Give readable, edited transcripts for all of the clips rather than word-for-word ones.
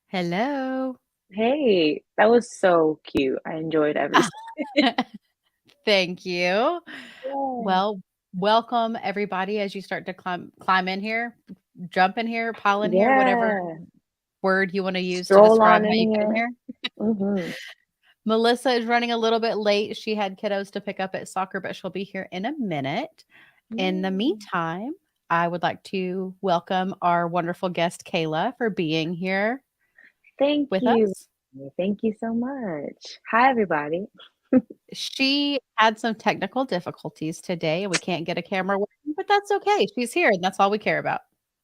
Hello. Hey, that was so cute. I enjoyed every Thank you. Yeah. Well, welcome everybody as you start to climb in here, jump in here, pile in here, whatever Yeah. word you want to use to Stroll describe on how in you get in here. here. Mm-hmm. Melissa is running a little bit late. She had kiddos to pick up at soccer, but she'll be here in a minute. In the Yay. meantime, I would like to welcome our wonderful guest Kayla for being here Thank with you. us. Thank you so much. Hi, everybody. She had some technical difficulties today, and we can't get a camera working, but that's okay. She's here, and that's all we care about.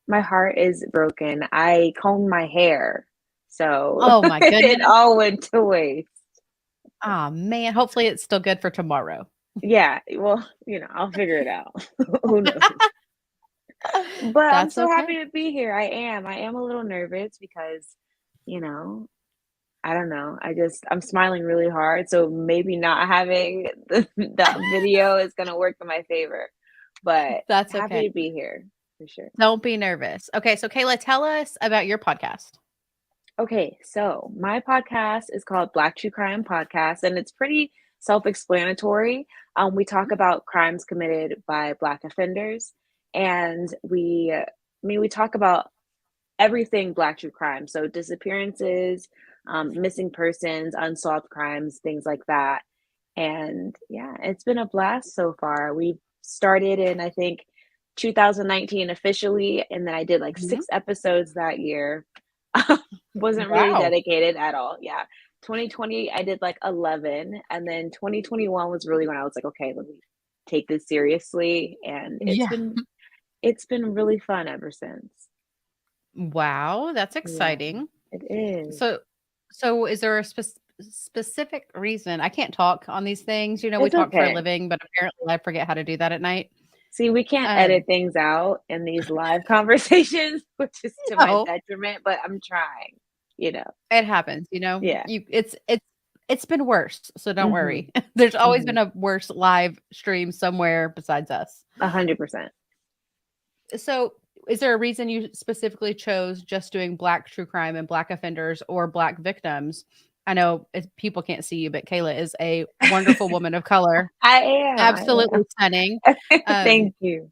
My heart is broken. I combed my hair, so Oh my it goodness. all went to waste. Oh man. Hopefully it's still good for tomorrow. Yeah, well, I'll figure it out. Who knows? But I'm That's so okay. happy to be here. I am. I am a little nervous because, you know, I don't know. I'm smiling really hard, so maybe not having that video is gonna work in my favor. But That's okay. happy to be here for sure. Don't be nervous. Okay, so Kayla, tell us about your podcast. Okay, so my podcast is called Black True Crime Podcast, and it's pretty self-explanatory. We talk about crimes committed by Black offenders, and we talk about everything Black true crime. So disappearances, missing persons, unsolved crimes, things like that. And yeah, it's been a blast so far. We started in, I think, 2019 officially, and then I did like Mhm. 6 episodes that year. Wasn't really Wow. dedicated at all. Yeah. 2020, I did like 11. And then 2021 was really when I was like, okay, let me take this seriously. And it's Yeah. been it's been really fun ever since. Wow, that's Yeah, exciting. it is. So is there a specific reason? I can't talk on these things. We It's talk for a okay. living, but apparently I forget how to do that at night. See, we can't edit Um, things out in these live conversations, which is to my no. detriment, but I'm trying, you know. It happens, Yeah. it's been worse, so don't Mhm. worry. There's always been Mhm. a worse live stream somewhere besides us. 100%. So, is there a reason you specifically chose just doing Black true crime and Black offenders or Black victims? I know people can't see you, but Kayla is a wonderful woman of color, I am. I absolutely stunning. am. Um, Thank you.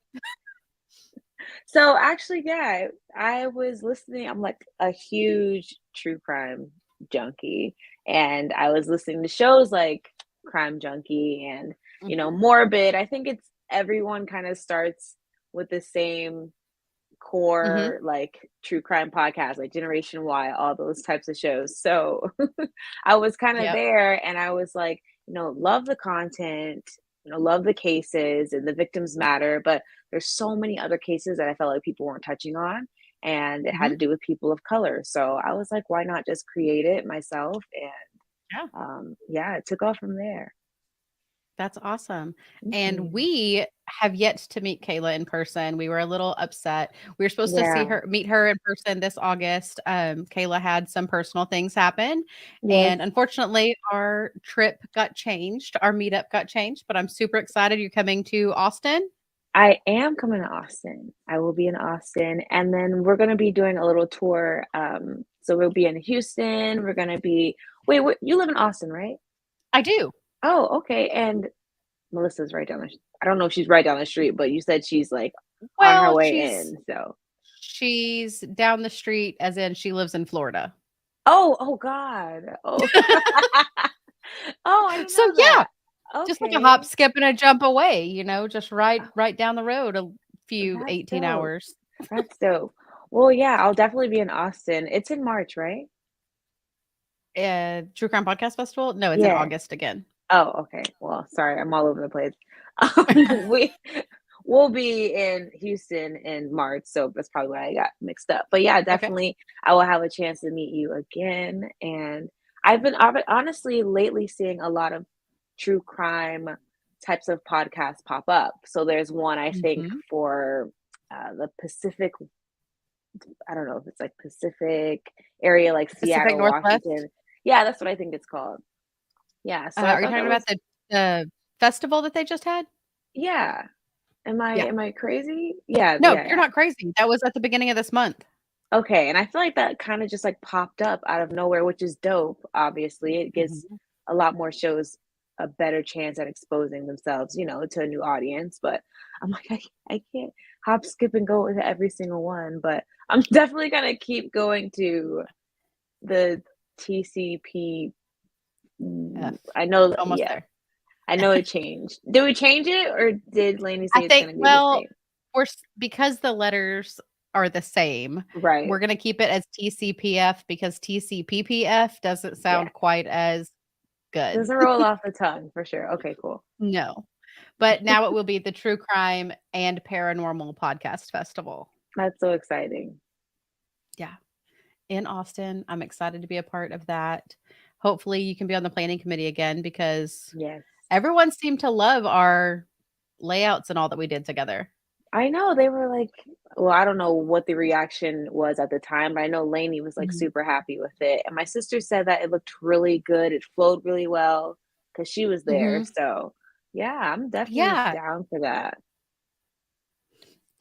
So actually, yeah, I was listening. I'm like a huge true crime junkie, and I was listening to shows like Crime Junkie and mhm, Morbid. I think it's everyone kind of starts with the same mhm, core like true crime podcast, like Generation Y, all those types of shows. So I was kind of yep, there and I was like, love the content, love the cases and the victims matter, but there's so many other cases that I felt like people weren't touching on. And it had mhm, to do with people of color. So I was like, why not just create it myself? And yeah. yeah, it took off from there. That's awesome. And Mhm. we have yet to meet Kayla in person. We were a little upset. We were supposed to Yeah. meet her in person this August. Kayla had some personal things happen. Yes. And unfortunately, our trip got changed. Our meetup got changed, but I'm super excited you're coming to Austin. I am coming to Austin. I will be in Austin, and then we're gonna be doing a little tour. So we'll be in Houston. We're gonna be. Wait, you live in Austin, right? I do. Oh, okay. And Melissa's right down the. I don't know if she's right down the street, but you said she's like on her Well, way in. So. she's down the street as in she lives in Florida. Oh, oh God. Oh. Oh, I didn't So know yeah, that. just like a hop, Okay. skip, and a jump away, just right down the road a few That's 18 dope. hours. That's dope. Well, yeah, I'll definitely be in Austin. It's in March, right? True Crime Podcast Festival? No, it's in Yeah. August again. Oh, okay. Well, sorry, I'm all over the place. We will be in Houston in March, so that's probably why I got mixed up. But yeah, Okay. definitely, I will have a chance to meet you again. And I've been honestly lately seeing a lot of true crime types of podcasts pop up. So there's one I think Mhm. for the Pacific. I don't know if it's like Pacific area, like Pacific Seattle, Northwest? Washington. Yeah, that's what I think it's called. Yeah, so I Are you thought talking that about was the festival that they just had? yeah. Am I Yeah. am I crazy? Yeah, No, yeah, you're yeah. not crazy. That was at the beginning of this month. Okay, and I feel like that kinda just, like, popped up out of nowhere, which is dope, obviously. It gives Mhm. a lot more shows a better chance at exposing themselves, to a new audience, but I'm like, I can't hop, skip, and go to every single one, but I'm definitely gonna keep going to the TCP. F. I know It's that, almost yeah, there. I know it changed. Did we change it, or did Lainey I say it's think, gonna be the well, same? because the letters are the same, Right. we're gonna keep it as TCPF because TCPPF doesn't Yeah. sound quite as good. Doesn't roll off the tongue for sure. Okay, cool. No. But now it will be the True Crime and Paranormal Podcast Festival. That's so exciting. Yeah, in Austin. I'm excited to be a part of that. Hopefully, you can be on the planning committee again because Yes. everyone seemed to love our layouts and all that we did together. I know they were like, well, I don't know what the reaction was at the time, but I know Lainey was like Mhm. super happy with it. And my sister said that it looked really good. It flowed really well because she was there. Mhm. So yeah, I'm definitely Yeah. down for that.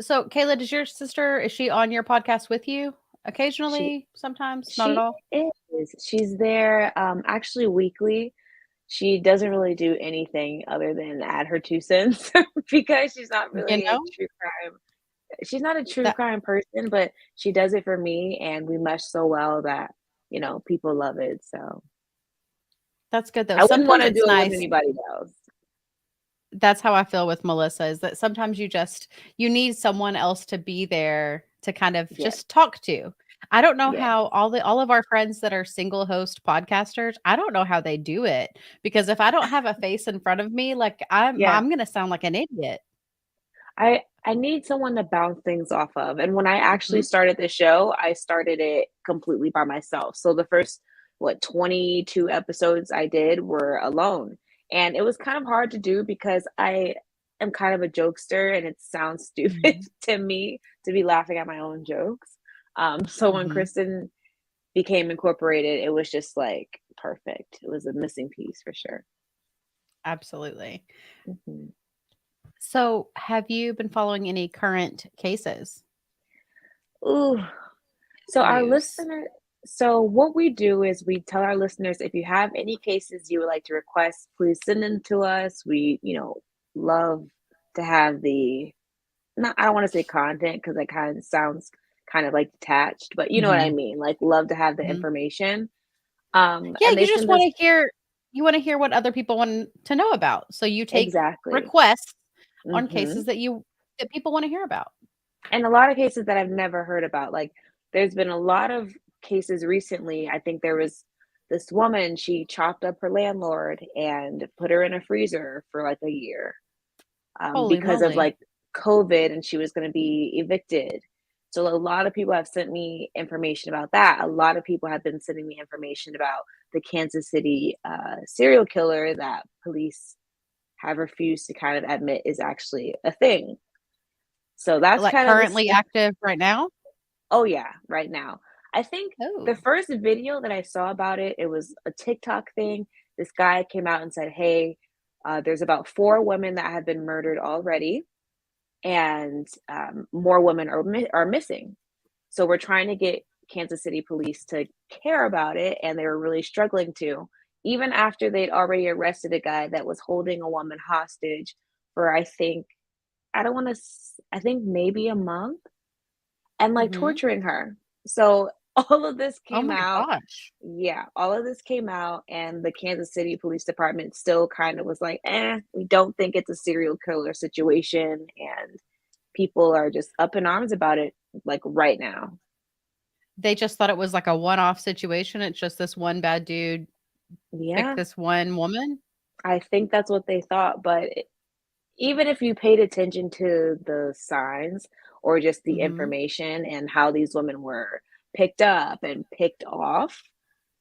So, Kayla, does your sister is she on your podcast with you She occasionally? Sometimes, not at she all. is. She's there actually weekly. She doesn't really do anything other than add her 2 cents because she's not You really a know true crime. She's not a true that crime person, but she does it for me, and we mesh so well that, people love it, so that's good though. I wouldn't Sometimes wanna it's do it with nice. anybody else. That's how I feel with Melissa is that sometimes you need someone else to be there to kind of Yes, just talk to. I don't know yes. how all of our friends that are single host podcasters, I don't know how they do it because if I don't have a face in front of me, like Yeah. I'm going to sound like an idiot. I need someone to bounce things off of, and when I actually Mhm. started the show, I started it completely by myself. So the first, 22 episodes I did were alone, and it was kind of hard to do because I am kind of a jokester, and it sounds stupid Mhm. to me to be laughing at my own jokes. So when Mhm. Kristen became incorporated, it was just, like, perfect. It was a missing piece for sure. Absolutely. Mhm. So, have you been following any current cases? Ooh. So our News. listener so what we do is we tell our listeners, if you have any cases you would like to request, please send them to us. We, love to have the not I don't want to say content because that kind of sounds kind of like detached, but you know what I Mhm. mean. Like love to have the Mhm. information. Yeah, And you they just send us wanna hear what other people want to know about. So you take exactly. requests on Hmm. cases that people wanna hear about. And a lot of cases that I've never heard about. Like there's been a lot of cases recently. I think there was this woman, she chopped up her landlord and put her in a freezer for like a year Holy because of moly. like COVID and she was going to be evicted. So a lot of people have sent me information about that. A lot of people have been sending me information about the Kansas City serial killer that police have refused to kind of admit is actually a thing. So that's Like, kind of currently active right now? oh yeah, right now. I think the Oh. first video that I saw about it, it was a TikTok thing. This guy came out and said, "Hey, there's about 4 women that have been murdered already, and more women are missing. So we're trying to get Kansas City police to care about it, and they were really struggling to, even after they'd already arrested a guy that was holding a woman hostage for I think I don't want to, I think maybe a month, and like Mhm. torturing her. So all of this Oh came my out. gosh. Yeah, all of this came out, and the Kansas City Police Department still kind of was like, we don't think it's a serial killer situation. And people are just up in arms about it, like right now. They just thought it was like a one-off situation. It's just this one bad dude picked Yeah, this one woman? I think that's what they thought. But even if you paid attention to the signs or just the Mhm. information and how these women were picked up and picked off,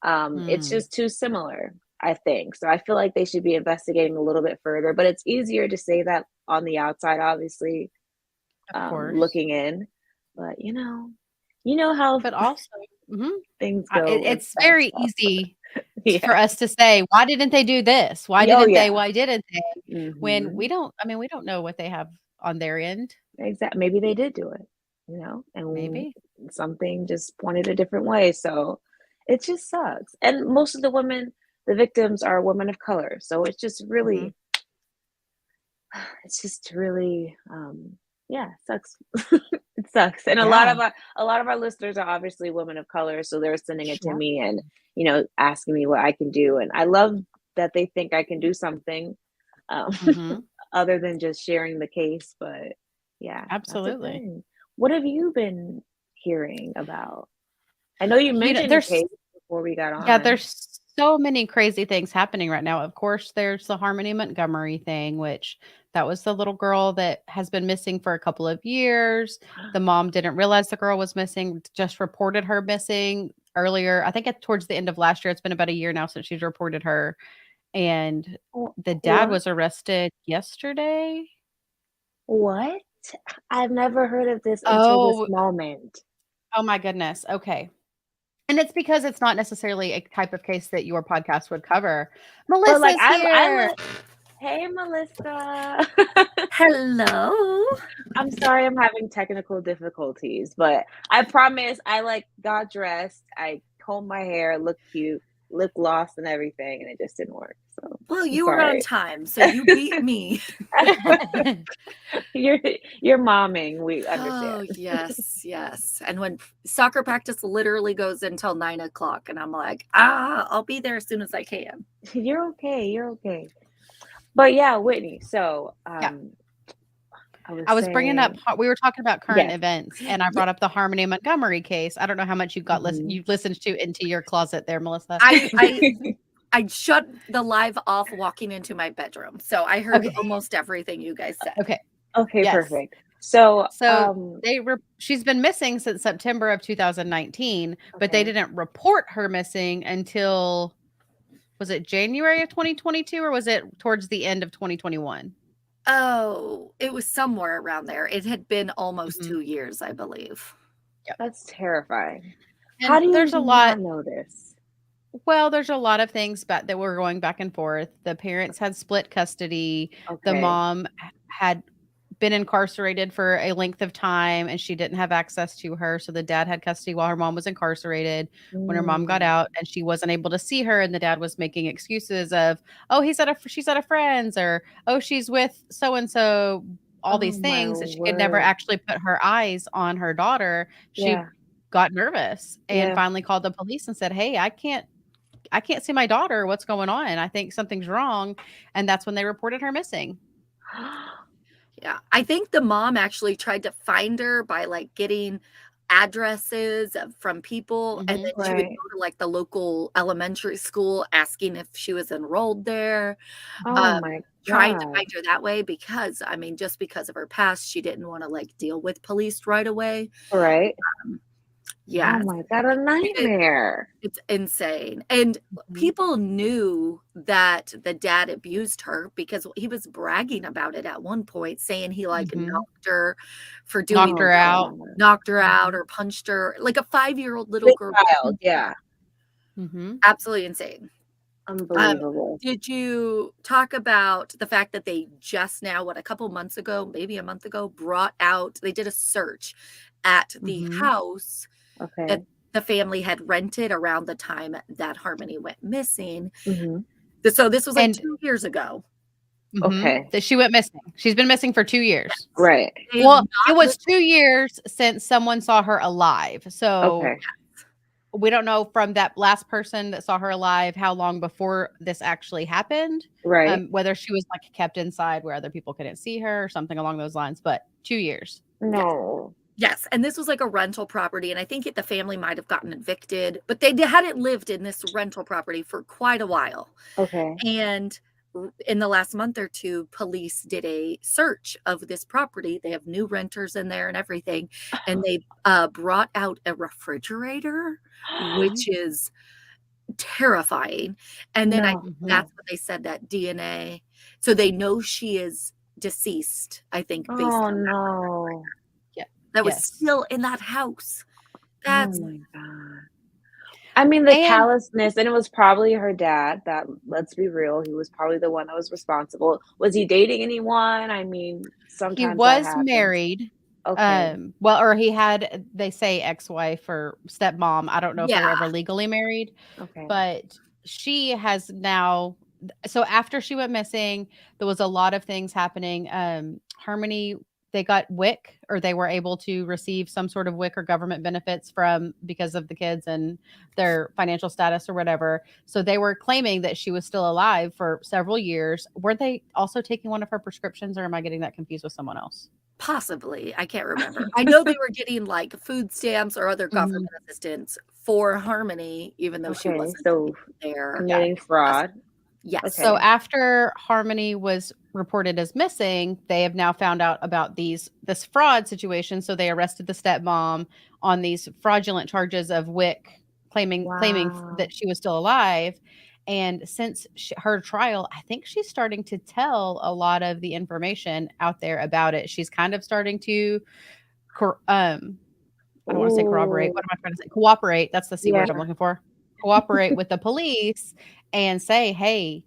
it's Hmm. just too similar, I think. So I feel like they should be investigating a little bit further, but it's easier to say that on the outside, obviously, Of course. looking in. But you know how But also mhm. things go with It's that very stuff. easy for Yeah. us to say, "Why didn't they do this? Why Oh didn't they? yeah. Why didn't they?" When Hmm. we don't know what they have on their end. Exactly. Maybe they did do it, and Maybe. something just pointed a different way. So it just sucks. And most of the women, the victims are women of color. So it's just Mhm. really, it's just really, yeah, it sucks. It sucks. And Yeah, a lot of our listeners are obviously women of color, so they're sending it to sure. me and, asking me what I can do. And I love that they think I can do something, um, Mhm. other than just sharing the case. But yeah, that's a Absolutely. thing. What have you been hearing about? I know you mentioned a There's case before we got yeah, on. there's so many crazy things happening right now. Of course, there's the Harmony Montgomery thing, which that was the little girl that has been missing for a couple of years. The mom didn't realize the girl was missing, just reported her missing earlier. I think towards the end of last year. It's been about a year now since she's reported her. And the dad What? was arrested yesterday. What? I've never heard of this until this Oh, moment. oh my goodness. Okay. And it's because it's not necessarily a type of case that your podcast would cover. But like Melissa's I here. hey Melissa. Hello. I'm sorry I'm having technical difficulties, but I promise I like got dressed, I combed my hair, looked cute, lip gloss and everything, and it just didn't work. So Well, I'm you were on sorry. time, so you beat me. you're you're momming, we Oh, understand. yes, yes. And when soccer practice literally goes until 9 o'clock, and I'm like, I'll be there as soon as I can. You're okay, you're okay. But yeah, Whitney, so Yeah. I was I was bringing up saying we were talking about current yes. events, and I Yeah, brought up the Harmony Montgomery case. I don't know how much Mhm. you've listened to into your closet there, Melissa. I I I shut the live off walking into my bedroom, so I heard Okay. almost everything you guys said. Okay. Okay, Yes. perfect. So, So she's been missing since September of 2019, but they okay. didn't report her missing until was it January of 2022 or was it towards the end of 2021? Oh, it was somewhere around there. It had been almost Mhm. 2 years, I believe. Yep. That's terrifying. How And do you there's a lot not know this? Well, there's a lot of things that were going back and forth. The parents had split custody. The Okay. mom had been incarcerated for a length of time and she didn't have access to her. So the dad had custody while her mom was incarcerated. When her mom got Mm, out and she wasn't able to see her, and the dad was making excuses of, oh, she's at a friend's, or oh, she's with so and so, all oh these my things that she could never word. actually put her eyes on her daughter. She Yeah. got nervous and Yeah. finally called the police and said, hey, I can't see my daughter. What's going on? I think something's wrong. And that's when they reported her missing. Yeah, I think the mom actually tried to find her by, like, getting addresses from people, and Mhm. then she would Right. go to, like, the local elementary school asking if she was enrolled there, Oh um, my trying to God. find her that way because, I mean, just because of her past, she didn't wanna, like, deal with police right away. Right. Um, Oh yes. my God, a nightmare. It's insane, and Mhm. people knew that the dad abused her because he was bragging about it at one point, saying he, like, Mhm. knocked her for Knocked doing Oh her out. God. knocked her out Mhm. or punched her, like a 5-year-old little The girl. child, yeah. Mhm. Absolutely insane. Um, Unbelievable. did you talk about the fact that they just now, what, a couple months ago, maybe a month ago, they did a search at the Mhm. house that Okay. the family had rented around the time that Harmony went missing. Mhm. So this was like And 2 years ago. Okay. that she went missing. She's been missing for 2 years. Right. They've Well, it not was lived. 2 years since someone saw her alive. So Okay. we don't know from that last person that saw her alive how long before this actually happened. Right. Whether she was like kept inside where other people couldn't see her or something along those lines, but 2 years. Yes. No. Yes, and this was like a rental property, and I think the family might have gotten evicted, but they hadn't lived in this rental property for quite a while. Okay. And in the last month or two, police did a search of this property. They have new renters in there and everything, and they brought out a refrigerator, which Mhm. is terrifying. And then I No. think Mhm. that's what they said, that DNA. So they know she is deceased, I think, based Oh on no. Yeah. that was Yes. still in that house. Oh That's my God. I mean, the And callousness, and it was probably her dad that, let's be real, he was probably the one that was responsible. Was he dating anyone? I mean, he sometimes that was happens. married. Okay. Well, or he had, they say ex-wife or stepmom. I don't know if they were Yeah. ever legally married, Okay. but she has now, so after she went missing, there was a lot of things happening. Harmony, they got WIC, or they were able to receive some sort of WIC or government benefits from, because of the kids and their financial status or whatever. So they were claiming that she was still alive for several years. Were they also taking one of her prescriptions, or am I getting that confused with someone else? Possibly. I can't remember. I know they were getting like food stamps or other Mhm. government assistance for Harmony, even though she Okay. wasn't So there. Yeah. committing fraud. Yes. So Okay. after Harmony was reported as missing, they have now found out about this fraud situation. So they arrested the stepmom on these fraudulent charges of WIC, claiming Wow. that she was still alive. And since her trial, I think she's starting to tell a lot of the information out there about it. She's kind of starting to, I don't want to say corroborate. Oh, What am I trying to say? Cooperate. That's the C yeah. word I'm looking for. Cooperate with the police and say, hey,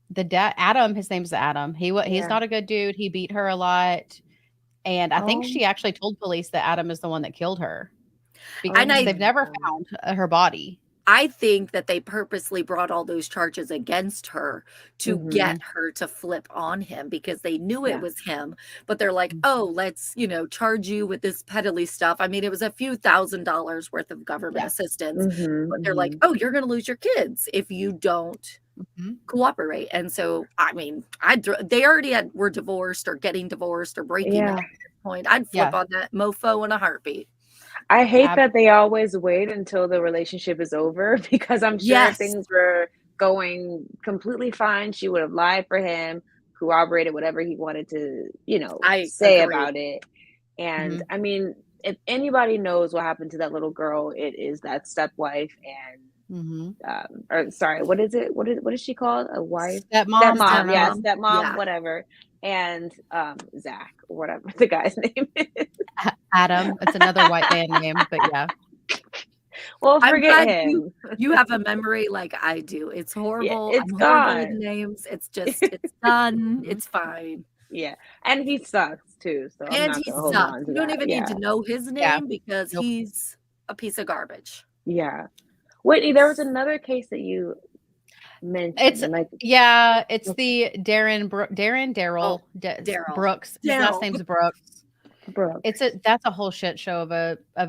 the dad Adam, his name's Adam. He's Yeah. not a good dude. He beat her a lot, and I think Oh, she actually told police that Adam is the one that killed her oh And because I they've my never God. found her body. I think that they purposely brought all those charges against her to Mm-hmm. get her to flip on him because they knew it Yeah. was him. But they're like, Mhm. oh, let's, charge you with this peddly stuff. I mean, it was a few $1,000s worth of government Yeah. assistance, Mm-hmm. but they're like, Mm-hmm. oh, you're going to lose your kids if you don't Mhm. cooperate. And so, I mean, they already were divorced or getting divorced or breaking up Yeah. at this point. I'd flip Yeah. on that mofo in a heartbeat. I hate Ab- that they always wait until the relationship is over because I'm sure if Yes, things were going completely fine, she would have lied for him, corroborated whatever he wanted to, I say agree. about it. And mhm. I mean, if anybody knows what happened to that little girl, it is that stepwife and Mhm. or sorry, what is it? What is she called? A wife? Stepmom. I don't Stepmom, yeah, know. Stepmom. stepmom, Yeah. whatever. And Zach, or whatever the guy's name is. Adam. It's another white man name, but yeah. Well, I'm forget glad you him. you have a memory like I do. It's Yeah, horrible. it's I'm horrible with gone. names. It's done. Mhm. It's fine. Yeah, and he sucks too, so I'm And not he gonna hold sucks. on to You don't that. even need to Yeah, know his Yeah. name because Nope. he's a piece of garbage. yeah. Whitney, there was another case that you mentioned, It's and like, yeah. It's okay, the Darren Oh, Daryl Daryl. Brooks. His last Daryl. name's Brooks. Brooks. That's a whole shit show of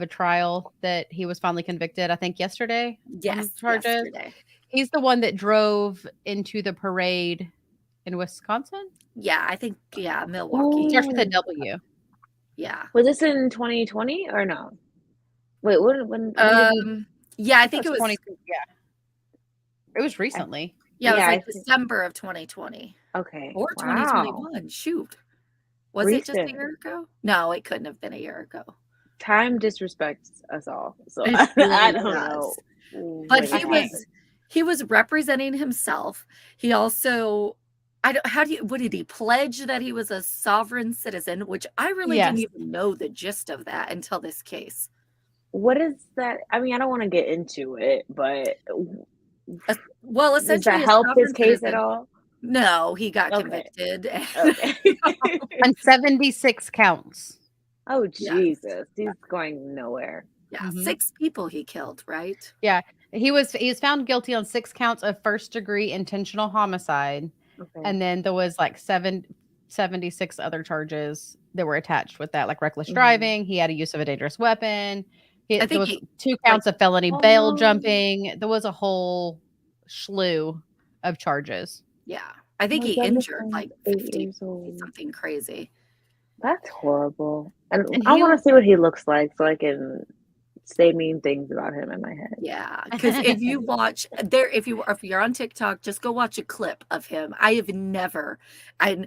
a trial that he was finally convicted, I think yesterday on Yes, charges. yesterday. He's the one that drove into the parade in Wisconsin. Yeah, I think, yeah, Milwaukee. Starts with a Oh, W. Yeah. was this in 2020 or no? Wait, when did he? Um, yeah, I It think was it was 20, yeah. It was I, recently. yeah, it was yeah, I like think. December of 2020 Okay, or wow, 2021. Shoot. Was it just a recent. year ago? No, it couldn't have been a year ago. Time disrespects us all, so It I really don't know does. But what he happened. was representing himself. He also I don't how do you what did he pledge that he was a sovereign citizen, which I really didn't Yes. even know the gist of that until this case. What is that? I mean, I don't want to get into it, but Well, does that essentially a help his sovereign case at citizen. all? No, he got Okay, convicted and okay. On 76 counts. Oh, yes. Jesus, he's going nowhere. Yeah, Mhm. 6 people he killed, right? Yeah. He was found guilty on 6 counts of first-degree intentional homicide, Okay. and then there was, like, 76 other charges that were attached with that, like reckless Mhm. driving, he had a use of a dangerous weapon, I there think was he 2 like counts of felony bail Oh, jumping, there was a whole slew of charges. yeah. I think my he youngest injured son's like 8 50 years old. something crazy. That's horrible. And And I he want to see what he looks like so I can say mean things about him in my head. Yeah, because if you watch there if you're on TikTok, just go watch a clip of him. I have never I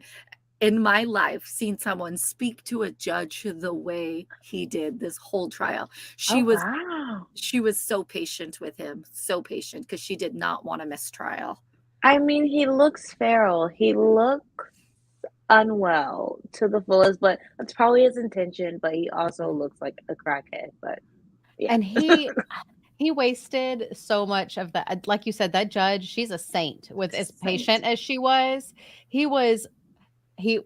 in my life seen someone speak to a judge the way he did this whole trial. Oh, wow. She was so patient with him, so patient because she did not want a mistrial. I mean, he looks feral. He looks unwell to the fullest, but that's probably his intention. But he also looks like a crackhead. But yeah. and he wasted so much of that, like you said, that judge, she's a saint with as Saint. patient as she was. He was he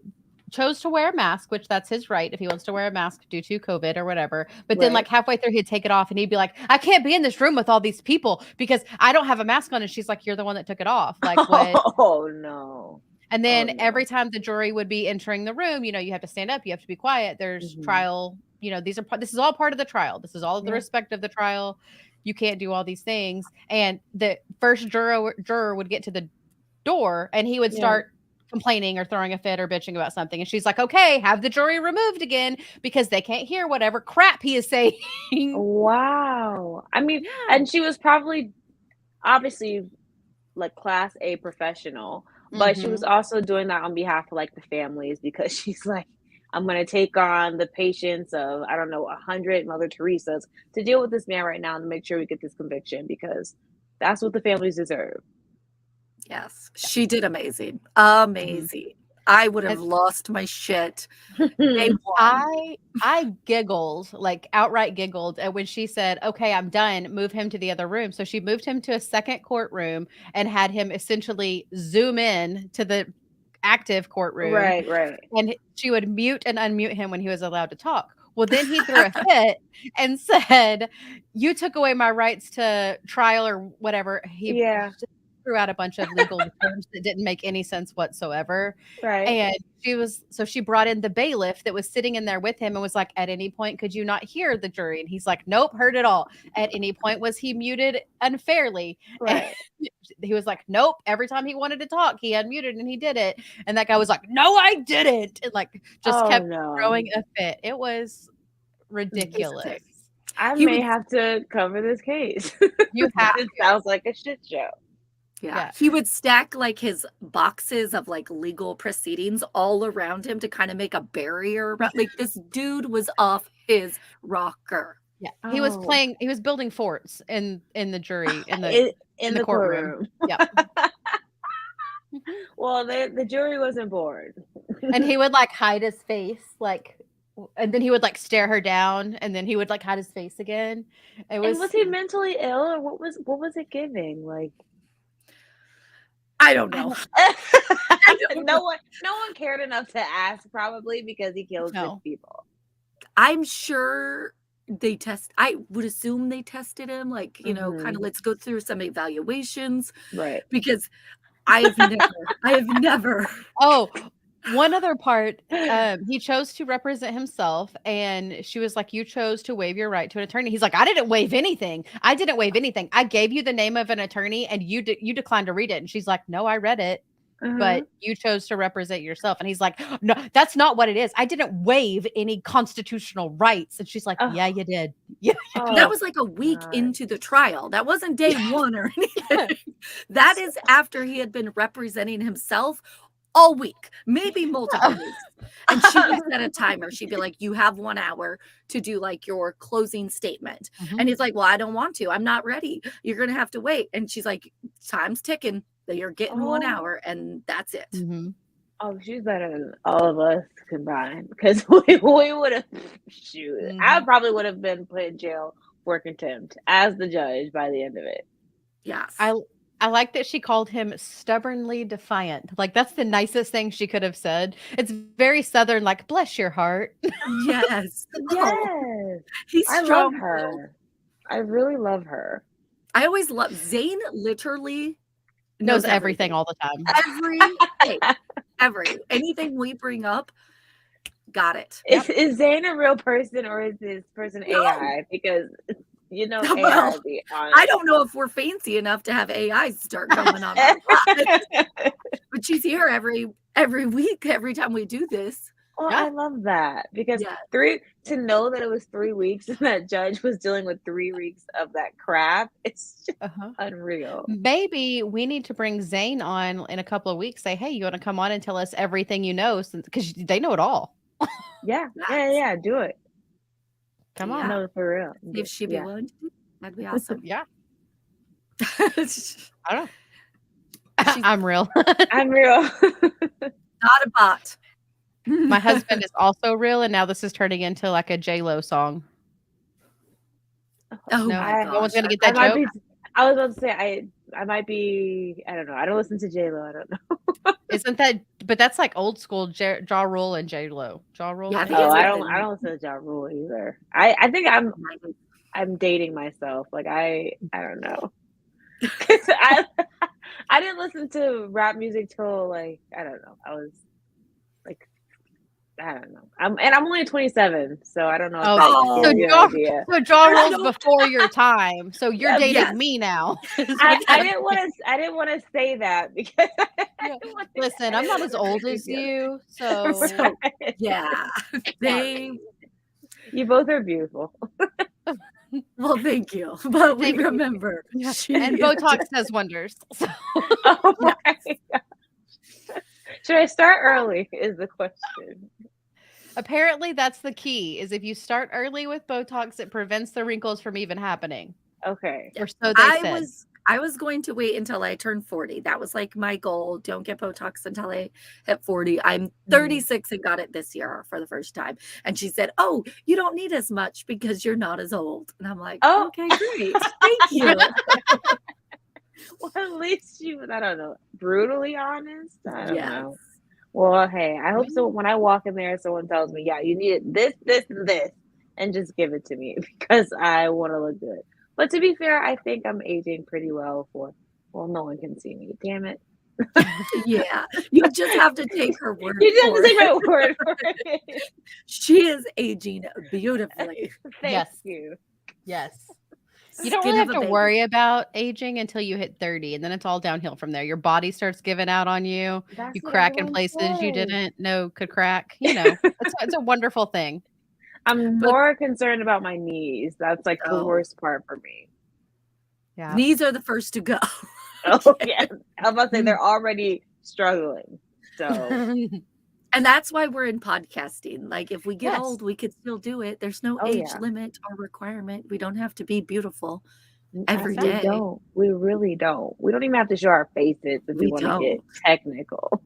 chose to wear a mask, which that's his right if he wants to wear a mask due to COVID or whatever. But then like halfway through, he'd take it off and he'd be like, I can't be in this room with all these people because I don't have a mask on. And she's like, you're the one that took it off. Like what? Oh no. And then every time the jury would be entering the room, you have to stand up, you have to be quiet. There's trial, this is all part of the trial. This is all the respect of the trial. You can't do all these things. And the first juror would get to the door and he would start complaining or throwing a fit or bitching about something. And she's like, okay, have the jury removed again because they can't hear whatever crap he is saying. Wow. I mean, and she was probably obviously like class A professional, but she was also doing that on behalf of like the families because she's like, I'm going to take on the patience of, I don't know, 100 Mother Teresa's to deal with this man right now and make sure we get this conviction because that's what the families deserve. Yes, she did amazing. Amazing. I would have lost my shit. I giggled, like outright giggled when she said, okay, I'm done. Move him to the other room. So she moved him to a second courtroom and had him essentially zoom in to the active courtroom. Right. And she would mute and unmute him when he was allowed to talk. Well, then he threw a fit and said, you took away my rights to trial or whatever. He threw out a bunch of legal terms that didn't make any sense whatsoever. Right. And she brought in the bailiff that was sitting in there with him and was like, at any point, could you not hear the jury? And he's like, nope, heard it all. At any point, was he muted unfairly? Right. And he was like, nope. Every time he wanted to talk, he unmuted and he did it. And that guy was like, no, I didn't. And like, just kept throwing a fit. It was ridiculous. I may have to cover this case. You have It sounds like a shit show. Yeah. He would stack like his boxes of like legal proceedings all around him to kind of make a barrier. Like this dude was off his rocker. Yeah. He was building forts in the jury, in the courtroom. Yeah. Well, the jury wasn't bored. And he would like hide his face, and then he would like stare her down and then he would like hide his face again. Was he mentally ill or what was it giving? Like, I don't know. No one cared enough to ask, probably because he killed 6 people. I'm sure I would assume they tested him, like, kind of let's go through some evaluations. Right. Because I have never. Oh, one other part, he chose to represent himself, and she was like, you chose to waive your right to an attorney. He's like, I didn't waive anything. I gave you the name of an attorney and you declined to read it. And she's like, no, I read it, but you chose to represent yourself. And he's like, no, that's not what it is. I didn't waive any constitutional rights. And she's like, yeah, you did. Yeah. That was like a week into the trial. That wasn't day one or anything. That is after he had been representing himself all week, maybe multiple weeks. And she would set a timer. She'd be like, you have 1 hour to do like your closing statement. And he's like, well, I don't want to. I'm not ready. You're going to have to wait. And she's like, time's ticking. You're getting 1 hour and that's it. Oh, she's better than all of us combined because we would have, I probably would have been put in jail for contempt as the judge by the end of it. Yes. I like that she called him stubbornly defiant. Like, that's the nicest thing she could have said. It's very Southern, like, bless your heart. Yes. Yes. He's I strong. love her. I really love her. I always love Zane literally knows everything all the time. Anything we bring up, got it. Is Zane a real person or is this person AI? Because AI be on. I don't know if we're fancy enough to have AI start going on. But she's here every week, every time we do this. Well, I love that because to know that it was 3 weeks and that judge was dealing with 3 weeks of that crap, it's just unreal. Maybe we need to bring Zane on in a couple of weeks. Say, hey, you want to come on and tell us everything you know, because they know it all. Yeah, do it. Come on. No, for real. If she'd be willing to, that'd be awesome. Yeah. I don't know. I'm real. I'm real. Not a bot. My husband is also real, and now this is turning into like a J-Lo song. Oh, no, my no one's gonna get that joke. I was about to say I might be. I don't know. I don't listen to J Lo. I don't know. Isn't that? But that's like old school Ja Rule and J Lo. Ja Rule. Yeah, I and think Oh, it's J-Lo? I don't listen to Ja Rule either. I think I'm dating myself. Like I don't know. 'Cause I didn't listen to rap music till like I don't know. I was like I don't know. I'm only 27, so I don't know if Oh, that Oh, so gives you an Ja idea. so Ja I Rule's don't before your time. So you're Yeah, dating yes. me now. is I, what's I happening. didn't want to say that because Yeah. Listen, I I'm didn't not want as to make old you as feel you, so So, yeah. They sorry. You both are beautiful. well, thank you. But we thank you. remember Yeah. she And is Botox does wonders. So Oh yes. my God. Should I start early? Is the question. apparently that's the key is if you start early with Botox, it prevents the wrinkles from even happening. Okay. Yeah. Or so they I said. was going to wait until I turned 40. That was like my goal. Don't get Botox until I hit 40. I'm 36 and got it this year for the first time. And she said, "Oh, you don't need as much because you're not as old." And I'm like, Oh, "Okay, great. Thank you." well, at least you, I don't know, brutally honest. I don't Yes. know. Well, hey, I hope so. Yeah. When I walk in there, someone tells me, yeah, you need this, this, and this, and just give it to me because I want to look good. But to be fair, I think I'm aging pretty well well, no one can see me. Damn it. Yeah. You just have to take her word You just have for to take it. my word for it. She is aging beautifully. Thank Yes. you. Yes. You don't Skin really of have a to baby. worry about aging until you hit 30, and then it's all downhill from there. Your body starts giving out on you. That's You what crack in everyone places you says. didn't know could crack. It's a wonderful thing. I'm But more concerned about my knees. That's like the oh, worst part for me. Yeah. knees are the first to go. Oh, yeah. I'm about to say they're already struggling. So, And that's why we're in podcasting. Like if we get Yes. old, we could still do it. There's no oh, age yeah. limit or requirement. We don't have to be beautiful We every Exactly. day. don't. We really don't. We don't even have to show our faces if we We want to get don't. technical.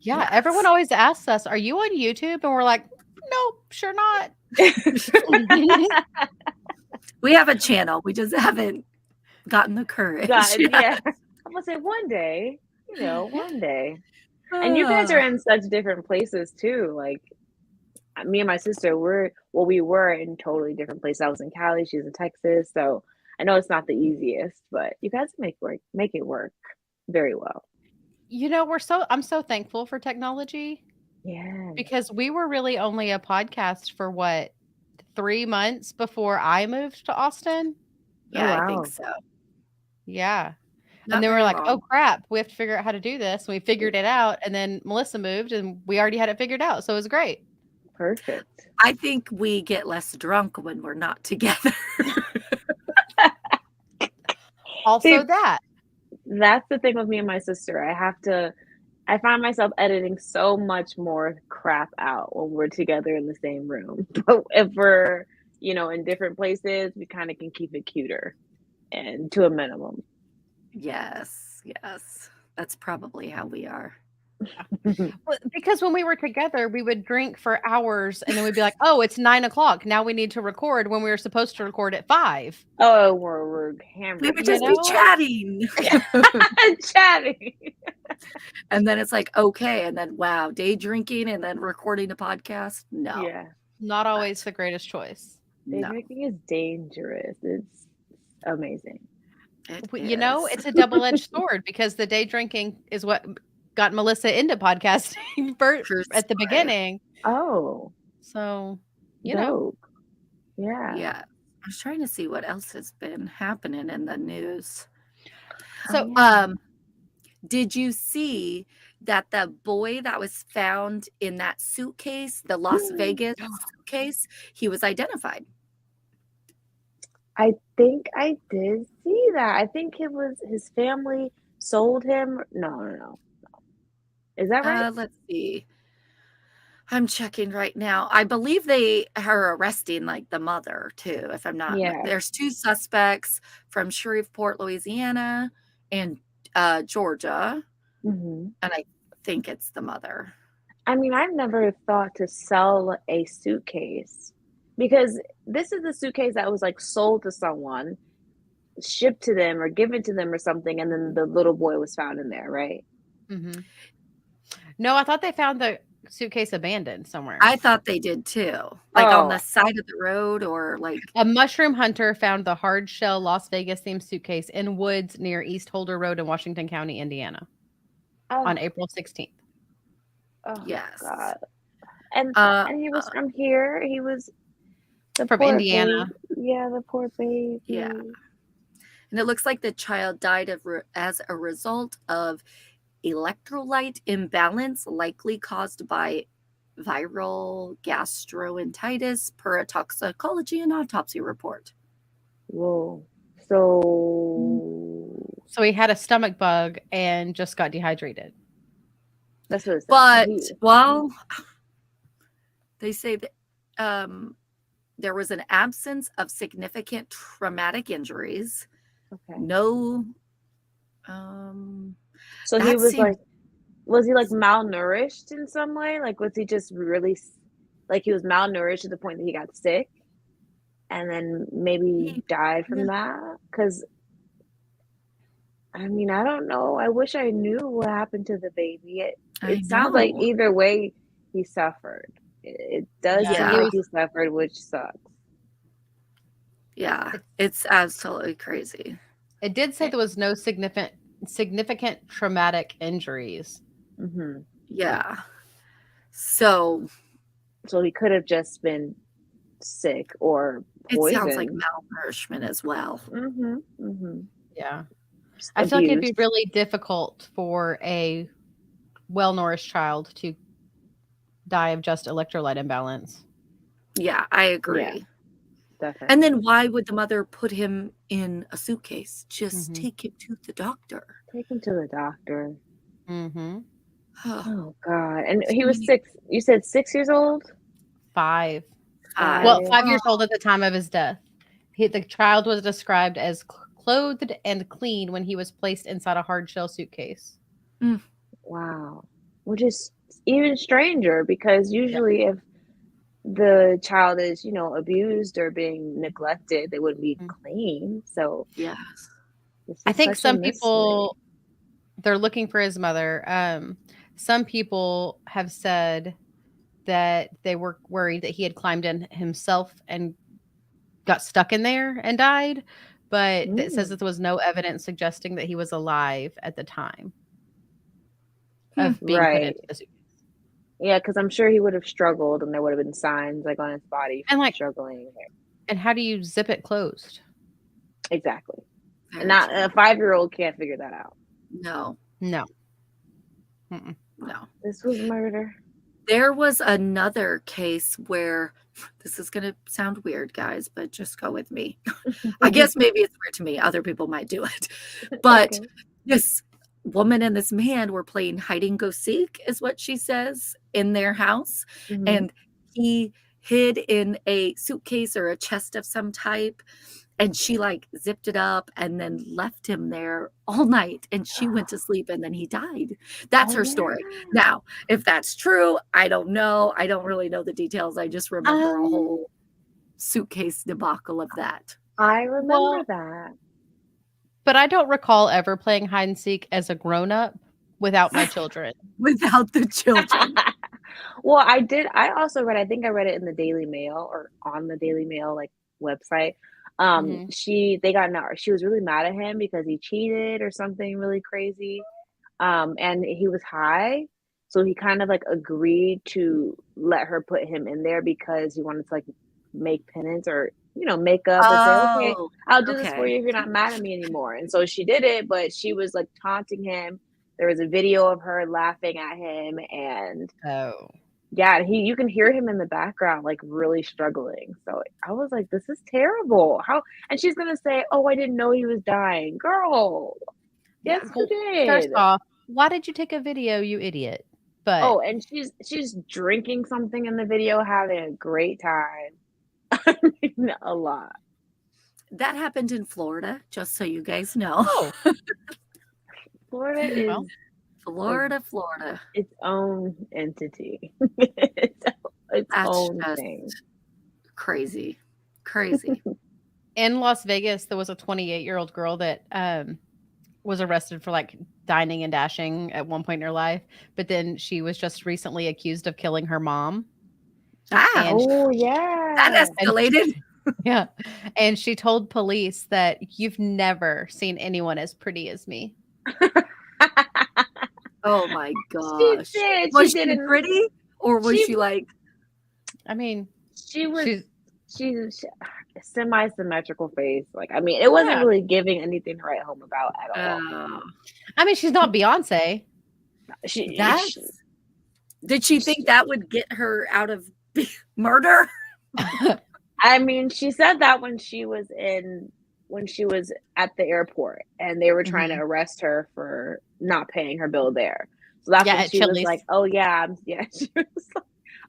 Yeah. Everyone Yes. always asks us, "Are you on YouTube?" And we're like, "Nope, sure not." We have a channel. We just haven't gotten the courage. God, yeah. I'm gonna say one day, Yeah. one day. And you guys are Ah, in such different places too. Like me and my sister, we were in totally different places. I was in Cali, she's in Texas. So I know it's not the easiest, but you guys make it work very well. I'm so thankful for technology Yeah. because we were really only a podcast for what, 3 months before I moved to Austin? Oh yeah, I think wow. so. Yeah. And Not then we're very like, "Oh long. crap, we have to figure out how to do this." And we figured it out, and then Melissa moved and we already had it figured out. So it was great. Perfect. I think we get less drunk when we're not together. Also See, that. that's the thing with me and my sister. I find myself editing so much more crap out when we're together in the same room. But if we're, in different places, we kind of can keep it cuter and to a minimum. Yes, yes. That's probably how we are. Well, because when we were together, we would drink for hours and then we'd be like, "Oh, it's 9 o'clock. Now we need to record when we were supposed to record at 5." Oh, we're We hammered would You just be together. know? chatting. Chatting. And then it's like, okay. And then, wow, day drinking and then recording a podcast. No, Yeah. Not always not, the greatest choice. Day no, drinking is dangerous. It's amazing. it is. It's a double-edged sword because the day drinking is what got Melissa into podcasting at the Precisely. beginning. Oh, So, you know. dope. Yeah. Yeah. I was trying to see what else has been happening in the news. Oh, So, yeah. Did you see that the boy that was found in that suitcase, the Las Vegas suitcase, he was identified? I think I did see that. I think it was his family sold him. No, no, no. Is that right? Let's see. I'm checking right now. I believe they are arresting like the mother too, if I'm not. Yeah. There's 2 suspects from Shreveport, Louisiana, and Georgia, hmm and I think it's the mother. I mean, I've never thought to sell a suitcase because this is the suitcase that was like sold to someone. shipped to them or given to them or something, and then the little boy was found in there, right? Mm-hmm. No, I thought they found the suitcase abandoned somewhere. I thought they did too. Like on the Oh, side of the road or like A mushroom hunter found the hard shell Las Vegas themed suitcase in woods near East Holder Road in Washington County, Indiana on oh, April 16th. oh yes. God. And Uh, and he was from here. He was the From poor baby. Indiana. Yeah, the poor baby. yeah. And it looks like the child died as a result of electrolyte imbalance, likely caused by viral gastroenteritis, per a toxicology and autopsy report. Whoa. So So he had a stomach bug and just got dehydrated. that's what it says. But, well, they say that there was an absence of significant traumatic injuries. Okay. No. So he was like, was he like malnourished in some way? Like, was he just really, like, he was malnourished to the point that he got sick and then maybe died from that? Because, I mean, I don't know. I wish I knew what happened to the baby. It sounds like either way he suffered. It does seem like he suffered, which sucks. Yeah, it's absolutely crazy. It did say there was no significant traumatic injuries. Mm-hmm. Yeah. So he could have just been sick or poisoned. It sounds like malnourishment as well. Mm-hmm. Mm-hmm. Yeah. I feel like it'd be really difficult for a well-nourished child to die of just electrolyte imbalance. Yeah, I agree. Yeah, definitely. And then why would the mother put him in a suitcase? Just take him to the doctor. Take him to the doctor. Mm-hmm. Oh God! And he was 6. You said 6 years old? 5. Well, 5 years old at the time of his death. The child was described as clothed and clean when he was placed inside a hard shell suitcase. Wow. Which is even stranger because usually if the child is, abused or being neglected, they wouldn't be clean. So yes, I think some people, they're looking for his mother. Some people have said that they were worried that he had climbed in himself and got stuck in there and died, but it says that there was no evidence suggesting that he was alive at the time of being put into the suitcase. Yeah, because I'm sure he would have struggled and there would have been signs like on his body and like struggling. And how do you zip it closed? Exactly. And not a 5-year-old can't figure that out. No. No. This was murder. There was another case where, this is going to sound weird, guys, but just go with me. I guess maybe it's weird to me. Other people might do it. But this woman and this man were playing hide and go seek, is what she says, in their house. And he hid in a suitcase or a chest of some type. And she zipped it up and then left him there all night. And she went to sleep and then he died. That's her story. Now, if that's true, I don't know. I don't really know the details. I just remember a whole suitcase debacle of that. I remember that. But I don't recall ever playing hide and seek as a grown-up without my children. Without the children. Well, I did. I also read, I think I read it in the Daily Mail or on the Daily Mail website. She was really mad at him because he cheated or something really crazy. And he was high. So he kind of agreed to let her put him in there because he wanted to make penance or, make up and say, okay, I'll do this for you if you're not mad at me anymore. And so she did it, but she was taunting him. There was a video of her laughing at him and yeah, you can hear him in the background, really struggling. So I was like, this is terrible. How? And she's going to say, oh, I didn't know he was dying. Girl. Yes, you did. First off, why did you take a video, you idiot? But and she's drinking something in the video, having a great time. A lot. That happened in Florida, just so you guys know. Florida is Florida. Its own entity. its own thing. Crazy. in Las Vegas, there was a 28-year-old girl that was arrested for like dining and dashing at one point in her life, but then she was just recently accused of killing her mom. Ah, And Oh, that yeah. escalated. yeah, and she told police that you've never seen anyone as pretty as me. Oh my She gosh. did. Was She she didn't. pretty or was She she like, I mean, she was she's she's semi-symmetrical face. Like, I mean, it wasn't yeah. really giving anything to write home about at all. oh, I mean, she's not Beyonce. She, that's, she, did she think that would get her out of murder? I mean, she said that when she was at the airport and they were trying to Mhm. arrest her for not paying her bill there. So that's Yeah, when at she was Chili's. like, "Oh yeah, she was like,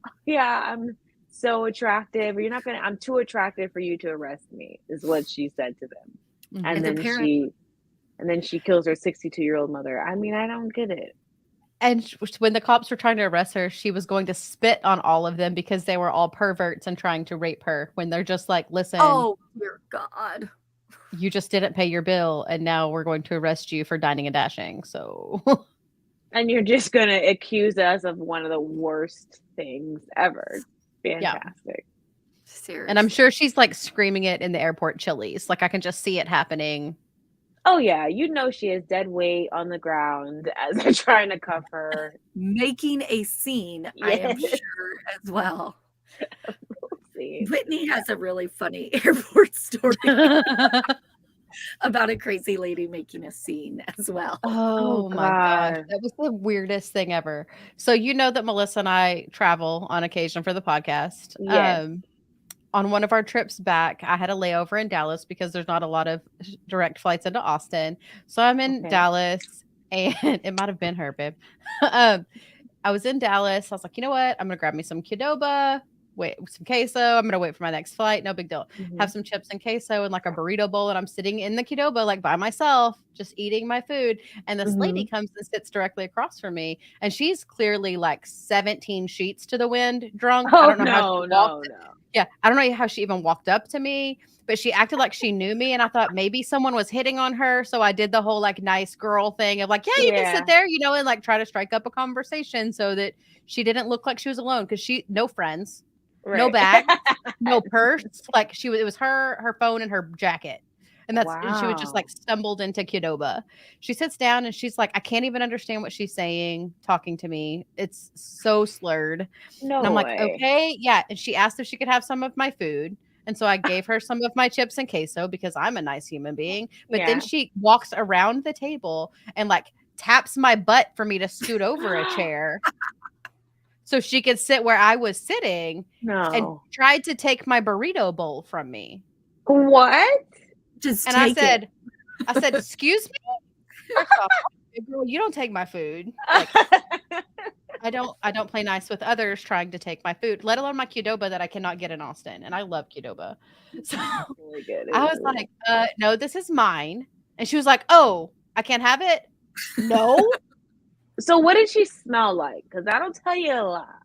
oh, yeah, I'm so attractive. I'm too attractive for you to arrest me," is what she said to them. Mhm. And And then apparently, she kills her 62-year-old mother. I mean, I don't get it. And when the cops were trying to arrest her, she was going to spit on all of them because they were all perverts and trying to rape her. When they're just like, "Listen, oh dear God. you just didn't pay your bill, and now we're going to arrest you for dining and dashing." So, And you're just gonna accuse us of one of the worst things ever. yeah. Fantastic. And I'm Seriously. sure she's like screaming it in the airport Chili's. Like I can just see it happening. Oh yeah, she is dead weight on the ground as they're trying to cuff her. Making a scene, I am Yes. sure as well. See. Whitney has a really funny airport story about a crazy lady making a scene as well. Oh Oh my gosh, God. that was the weirdest thing ever. So you know that Melissa and I travel on occasion for the podcast. Yes. On one of our trips back, I had a layover in Dallas because there's not a lot of direct flights into Austin. So I'm in Okay. Dallas, and it might have been her, babe. um, I was in Dallas. I was like, you know what? I'm gonna grab me some Qdoba, wait, some queso. I'm gonna wait for my next flight. No big deal. Mhm. Have some chips and queso and like a burrito bowl, and I'm sitting in the Qdoba like by myself, just eating my food. And this lady Mhm. comes and sits directly across from me, and she's clearly like 17 sheets to the wind, drunk. I Oh don't know how she no, walked. no, no. Yeah, I don't know how she even walked up to me, but she acted like she knew me, and I thought maybe someone was hitting on her, so I did the whole, like, nice girl thing of like, "Yeah, you can Yeah. sit there," and, like, try to strike up a conversation so that she didn't look like she was alone because she no friends, no Right. bag, no purse, like, it was her phone, and her jacket, and she was just, Wow. like, stumbled into Qdoba. She sits down, and she's like, "I can't even understand what she's saying, talking to me. It's so slurred." And I'm No like, way. "Okay, yeah." And she asked if she could have some of my food. And so I gave her some of my chips and queso because I'm a nice human being. But then Yeah. she walks around the table and like taps my butt for me to scoot over a chair so she could sit where I was sitting and No. tried to take my burrito bowl from me. What? Just And take it. I said, "Excuse me?" First off, girl, you don't take my food. Like I don't play nice with others trying to take my food, let alone my Qdoba that I cannot get in Austin, and I love Qdoba. So Really good. I was like, no, this is mine." And she was like, "Oh, I can't have it?" No, So what did she smell like? Because that'll tell you a lot.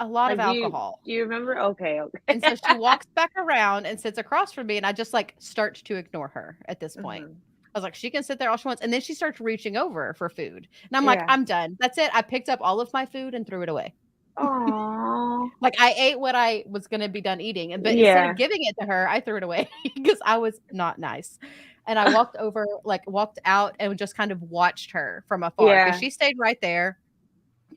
a lot of Like, alcohol. do you remember? Okay, okay. And so she walks back around and sits across from me, and I just like start to ignore her at this point. Mhm. I was like, she can sit there all she wants. And then she starts reaching over for food. And I'm like, Yeah. I'm done. That's it. I picked up all of my food and threw it away. Aw. Like I ate what I was gonna be done eating, but instead Yeah. of giving it to her, I threw it away because I was not nice. And I walked out and just kind of watched her from afar because Yeah. she stayed right there.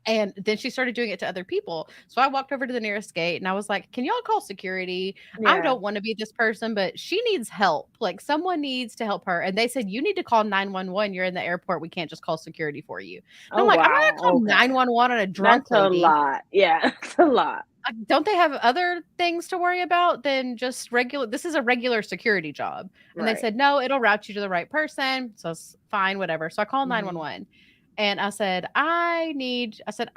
And then she started doing it to other people. So I walked over to the nearest gate and I was like, "Can y'all call security? I Yeah. don't want to be this person, but she needs help. Like someone needs to help her." And they said, "You need to call 911. You're in the airport. We can't just call security for you." And Oh, I'm like, "I'm not wow. gonna call Okay. 911 on a drunk That's a lady. lot. Yeah, that's a lot. Don't they have other things to worry about than just regular? This is a regular security job." And they Right. said, "No, it'll route you to the right person." So it's fine, whatever. So I called Mhm. 911 and I said, I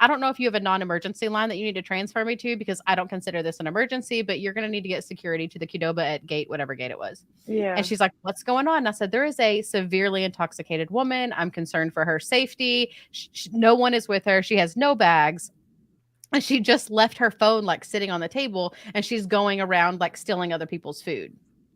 don't know if you have a non-emergency line that you need to transfer me to because I don't consider this an emergency, but you're going to need to get security to the Qdoba at gate, whatever gate it was. Yeah. And she's like, "What's going on?" And I said, "There is a severely intoxicated woman. I'm concerned for her safety. No one is with her. She has no bags. And she just left her phone like sitting on the table and she's going around like stealing other people's food."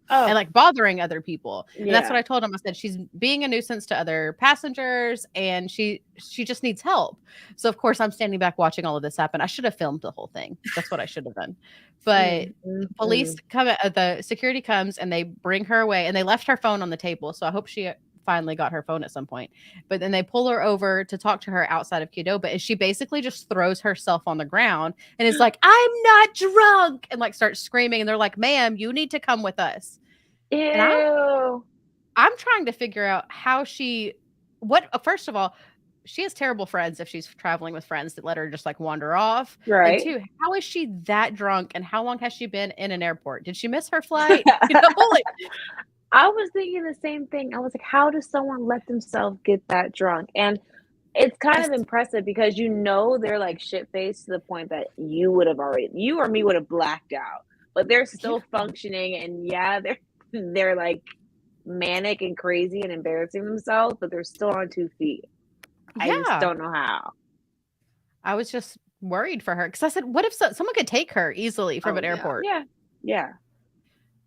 Oh, and like bothering other people. And that's what yeah. I told him. I said she's being a nuisance to other passengers and she just needs help. So of course I'm standing back watching all of this happen. I should have filmed the whole thing. That's what I should have done. But police Mm. come, the security comes and they bring her away and they left her phone on the table. So I hope she finally got her phone at some point. But then they pull her over to talk to her outside of Qdoba, and she basically just throws herself on the ground and is like, "I'm not drunk," and like starts screaming. And they're like, "Ma'am, you need to come with us." And Ew. I'm trying to figure out how first of all, she has terrible friends if she's traveling with friends that let her just like wander off. And Right. two, how is she that drunk and how long has she been in an airport? Did she miss her flight? You know, like, I was thinking the same thing. I was like, how does someone let themselves get that drunk? And it's kind of just impressive because they're like shit faced to the point that you or me would have blacked out. But they're yeah, still functioning and yeah, they're like manic and crazy and embarrassing themselves, but they're still on 2 feet. I just yeah. don't know how. I was just worried for her because I said, what if someone could take her easily from Oh, an yeah. airport? Yeah. Yeah.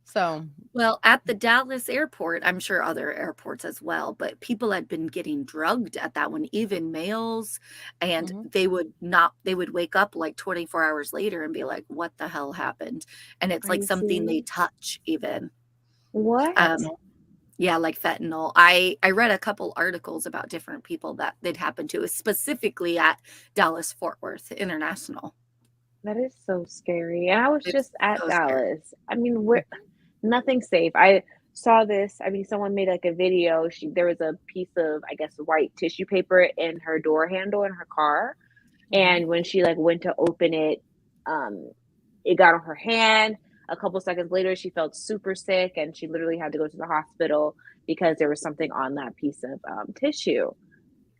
So, Well, at the Dallas airport, I'm sure other airports as well, but people had been getting drugged at that one, even males, and mhm, they would wake up like 24 hours later and be like, "What the hell happened?" And it's like something they Crazy. touch even. What? Um, yeah, like fentanyl. I read a couple articles about different people that they'd happened to, specifically at Dallas Fort Worth International. That is so scary. And I was It's just at so scary. Dallas. I mean, we're nothing's safe. I saw this. I mean, someone made like a video. There was a piece of, I guess, white tissue paper in her door handle in her car. mhm. And when she like went to open it, um, it got on her hand. A couple seconds later, she felt super sick and she literally had to go to the hospital because there was something on that piece of tissue.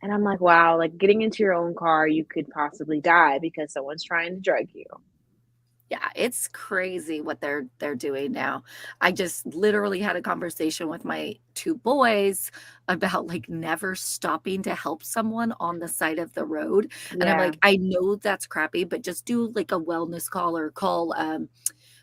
And I'm like, wow, like getting into your own car, you could possibly die because someone's trying to drug you. Yeah, it's crazy what they're doing now. I just literally had a conversation with my 2 boys about, like, never stopping to help someone on the side of the road, and I'm Yeah, like, "I know that's crappy, but just do, like, a wellness call or call,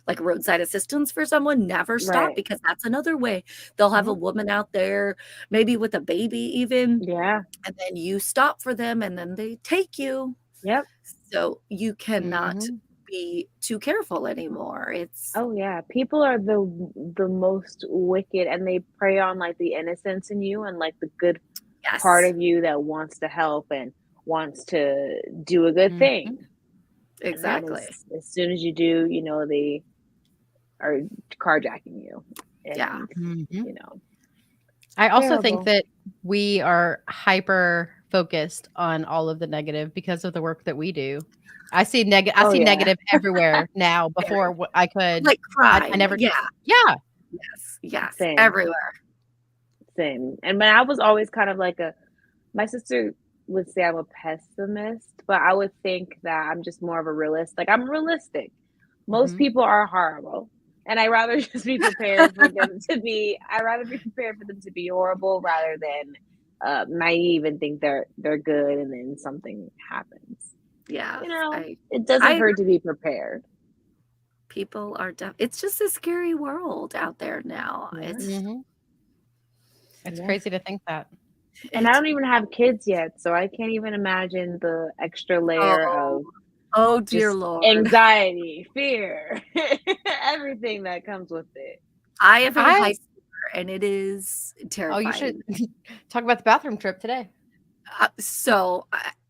like, roadside assistance for someone. Never stop right. because that's another way. They'll have a Mhm. woman out there, maybe with a baby even, Yeah, and then you stop for them, and then they take you. yep. So you cannot Mhm. be too careful anymore. It's Oh yeah, people are the most wicked and they prey on like the innocence in you and like the good part yes, of you that wants to help and wants to do a good thing. Mhm. And then exactly. as soon as you do, they are carjacking you. Yeah. And, Mhm. you know, I also think terrible. that we are hyper focused on all of the negative because of the work that we do. I Oh see yeah, negative everywhere now. Very. Before I could, Like I crime. never. Yeah. Yeah. Yes. Yes. same, Everywhere. same. And but I was always kind of like my sister would say I'm a pessimist, but I would think that I'm just more of a realist. Like I'm realistic. Most Mhm. people are horrible. And I'd rather be prepared for them to be horrible rather than naive and think they're good and then something happens. Yes. It I doesn't hurt agree. to be prepared. People are it's just a scary world out there now. Yeah. Mhm. It's Yeah. crazy to think that. And I It's don't even have kids yet, so I can't even imagine the extra layer oh, of oh dear just Lord. anxiety, fear, everything that comes with it. I have a I high schooler and it is Oh, you should terrifying. talk about the bathroom trip today.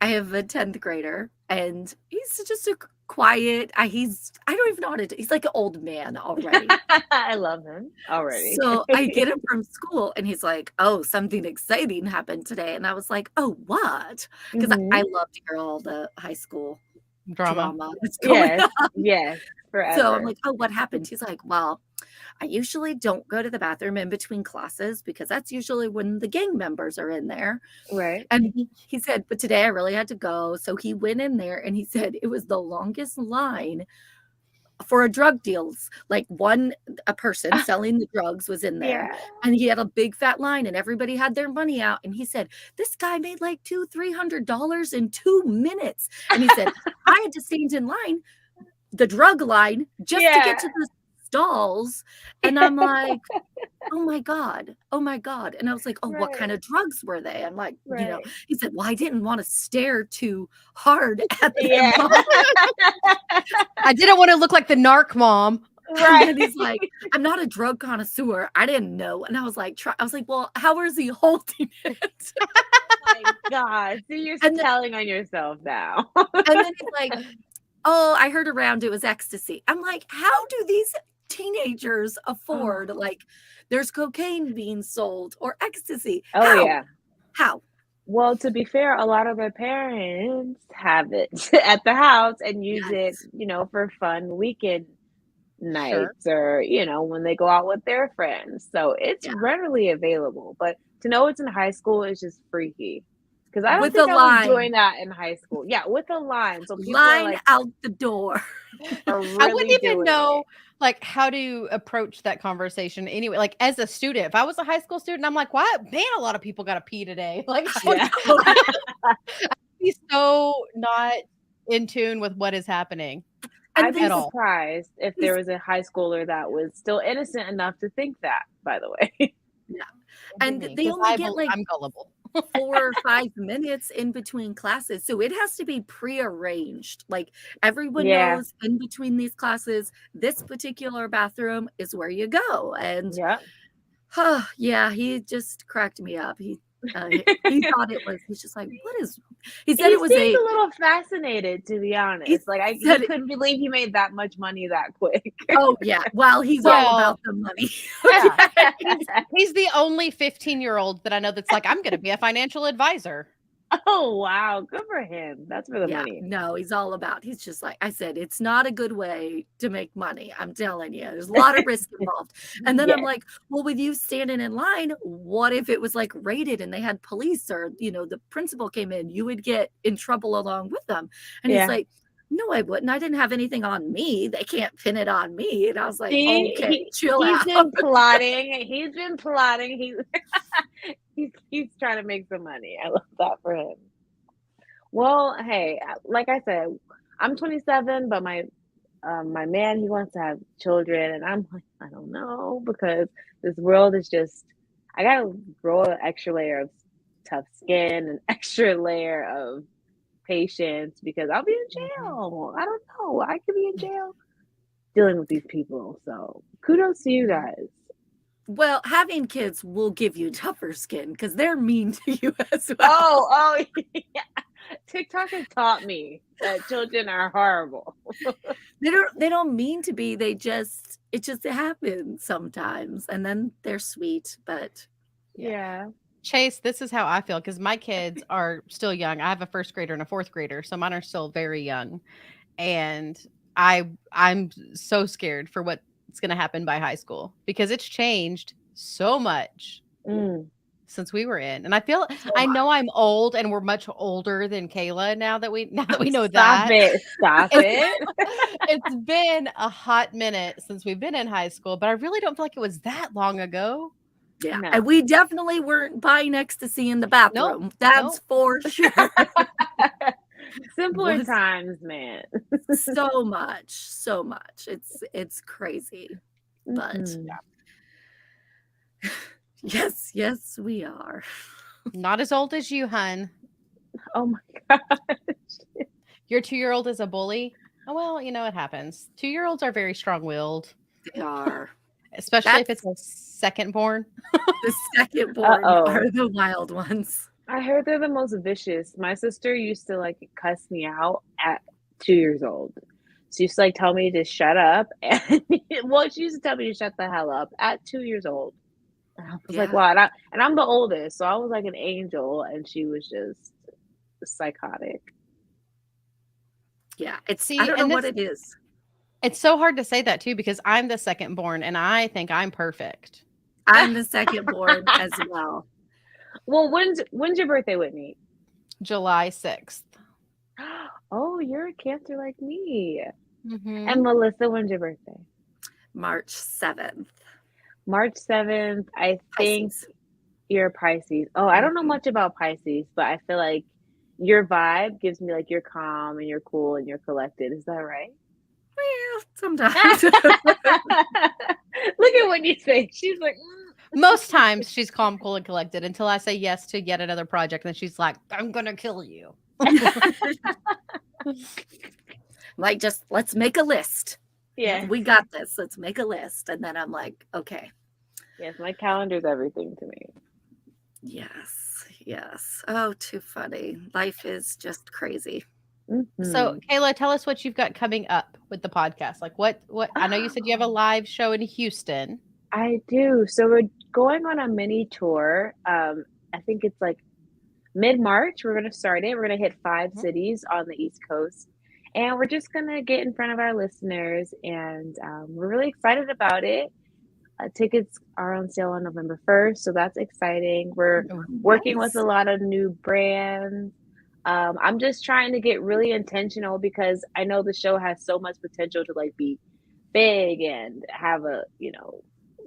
I have a 10th grader, and he's just a quiet. I don't even know how to. He's like an old man already. I love him already. So I get him from school, and he's like, "Oh, something exciting happened today," and I was like, "Oh, what?" Because I Mhm. love to hear all the high school Drama. drama that's going Yes, on. yes, So I'm forever. like, "Oh, what happened?" He's like, "Well, I usually don't go to the bathroom in between classes because that's usually when the gang members are in there." Right. And he said, "But today I really had to go." So he went in there and he said it was the longest line for a drug deals. Like a person selling the drugs was in there Yeah. and he had a big fat line and everybody had their money out. And he said, this guy made like $200-300 in 2 minutes. And he said, I had to stand in line, the drug line, just to get Yeah. to the stalls. And I'm like, oh my God. Oh my God. And I was like, oh, what kind Right, of drugs were they? I'm like, right. he said, well, I didn't want to stare too hard at them, Yeah. Mom. I didn't want to look like the narc mom. And Right. then he's like, I'm not a drug connoisseur. I didn't know. And I was like, well, how is he holding it? My God. See, you're And then, telling on yourself now. and then he's like, oh, I heard around it was ecstasy. I'm like, how do these teenagers Oh, afford, like, there's cocaine being sold or ecstasy? oh How? yeah. How? Well, to be fair, a lot of their parents have it at the house and use it, Yes. for fun weekend Sure. nights or, when they go out with their friends. So it's Yeah. readily available. But to know it's in high school is just freaky. Because I don't With a think I was line. doing that in high school. Yeah, with a line. So people are Line like, out the door. are I wouldn't really even doing it. know like how to approach that conversation anyway. Like as a student, if I was a high school student, I'm like, why man, a lot of people gotta pee today. Like Yeah. I'd be so not in tune with what is happening And I'd be at these all. surprised if there these was a high schooler that was still innocent enough to think that, by the way. yeah. It'd be And me they because only get like I'm gullible. 4 or 5 minutes in between classes. So it has to be prearranged. Like everyone Yeah. knows in between these classes, this particular bathroom is where you go. And Yeah. yeah, he just cracked me up. He thought it was, he's just like, what is, he said He it was seemed a little fascinated, to be he honest. Like he said it, couldn't believe he made that much money that quick. oh yeah, well, he's all Well, about the money. yeah. Okay. He's the only 15-year-old that I know that's like, I'm gonna be a financial advisor. Oh wow, good for him. That's for the Yeah, money. no, he's all about, he's just like I said, it's not a good way to make money. I'm telling you, there's a lot of risk involved. And then I'm Yes. like, well, with you standing in line, what if it was like raided and they had police or, the principal came in? You would get in trouble along with them. And he's Yeah. like, no, I wouldn't. I didn't have anything on me. They can't pin it on me. And I was like, See, okay, chill he's out. been plotting. He's been plotting. He's trying to make some money. I love that for him. Well, hey, like I said, I'm 27, but my man, he wants to have children, and I'm like, I don't know, because this world is just, I gotta grow an extra layer of tough skin, an extra layer of patience, because I'll be in Mhm. jail. I don't know. I could be in jail dealing with these people. So kudos to you Mhm. guys. Well, having kids will give you tougher skin because they're mean to you as well. Oh, yeah. TikTok has taught me that children are horrible. They don't mean to be. It just happens sometimes. And then they're sweet, but Yeah. Yeah. Chase, this is how I feel because my kids are still young. I have a first grader and a fourth grader, so mine are still very young. And I'm so scared for what's going to happen by high school because it's changed so much Mm. since we were in. And I feel so I know I'm old and we're much older than Kayla now that we know Stop that. it. Stop it. It's been a hot minute since we've been in high school, but I really don't feel like it was that long ago. yeah. No. And we definitely weren't buying ecstasy in the Nope. bathroom. That's Nope. for sure. Simpler Was times, man. so much, so much. It's crazy. But Mhm. yes, we are. Not as old as you, hun. Oh my gosh. Your 2-year-old is a bully. Oh, well, it happens. 2-year-olds are very strong-willed, They are. especially if That's it's a second born. the second born Uh-oh. are the wild ones. I heard they're the most vicious. My sister used to like cuss me out at 2 years old. She used to like tell me to shut up, and well, she used to tell me to shut the hell up at 2 years old. And I was like, Yeah. wow. And I'm the oldest, so I was like an angel, and she was just psychotic. Yeah. I See, don't know and what it is. it's so hard to say that too because I'm the second born and I think I'm perfect. I'm the second born as well. Well, when's your birthday, Whitney? July 6th. Oh, you're a Cancer like me. Mm-hmm. And Melissa, when's your birthday? March 7th. March 7th. I think Pisces. you're a Pisces. Oh, I don't know Mhm. much about Pisces, but I feel like your vibe gives me like you're calm and you're cool and you're collected. Is that right? sometimes. Look at Whitney's face. She's like, Most times she's calm, cool, and collected until I say yes to yet another project. And then she's like, I'm going to kill you. Like, just let's make a list. yeah. We got this. Let's make a list. And then I'm like, okay. Yes, my calendar's everything to me. Yes. Oh, too funny. Life is just crazy. So, Kayla, tell us what you've got coming up with the podcast. Like what I know you said you have a live show in Houston. I do. So we're going on a mini tour. I think it's like mid-March. We're going to start it. We're going to hit 5 cities on the East Coast. And we're just going to get in front of our listeners. And we're really excited about it. Tickets are on sale on November 1st. So that's exciting. We're working with a lot of new brands. I'm just trying to get really intentional because I know the show has so much potential to like be big and have a,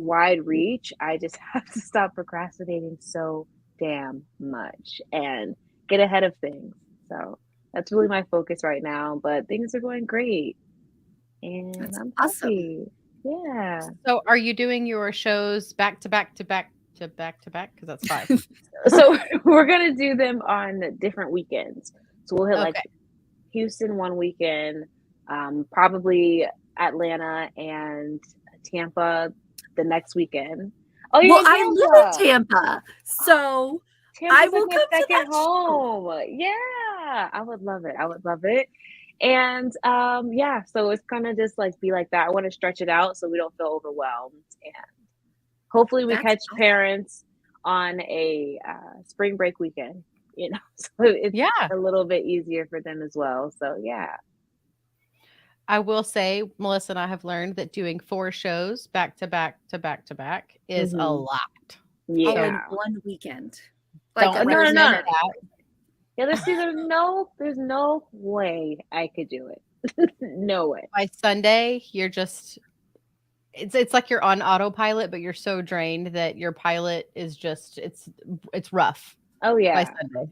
wide reach. I just have to stop procrastinating so damn much and get ahead of things. So that's really my focus right now, but things are going great. And That's I'm awesome. happy. Yeah. So are you doing your shows back to back to back to back to back? Because that's 5. So we're going to do them on different weekends. So we'll hit like Okay. Houston one weekend, probably Atlanta and Tampa the next weekend. Oh, Well, I live in Tampa, so Tampa's I will like my come to second that show. home. Yeah, I would love it. And yeah, so it's gonna just like be like that. I want to stretch it out so we don't feel overwhelmed, and hopefully we That's catch awesome. parents on a spring break weekend. So it's a little bit easier for them as well. So yeah. I will say, Melissa and I have learned that doing 4 shows back to back to back to back is a lot. Oh, Yeah. in one weekend. Don't Like, recommend no. that. Yeah, there's no way I could do it. No way. By Sunday, you're just it's like you're on autopilot, but you're so drained that your pilot is just it's rough Oh by yeah. Sunday.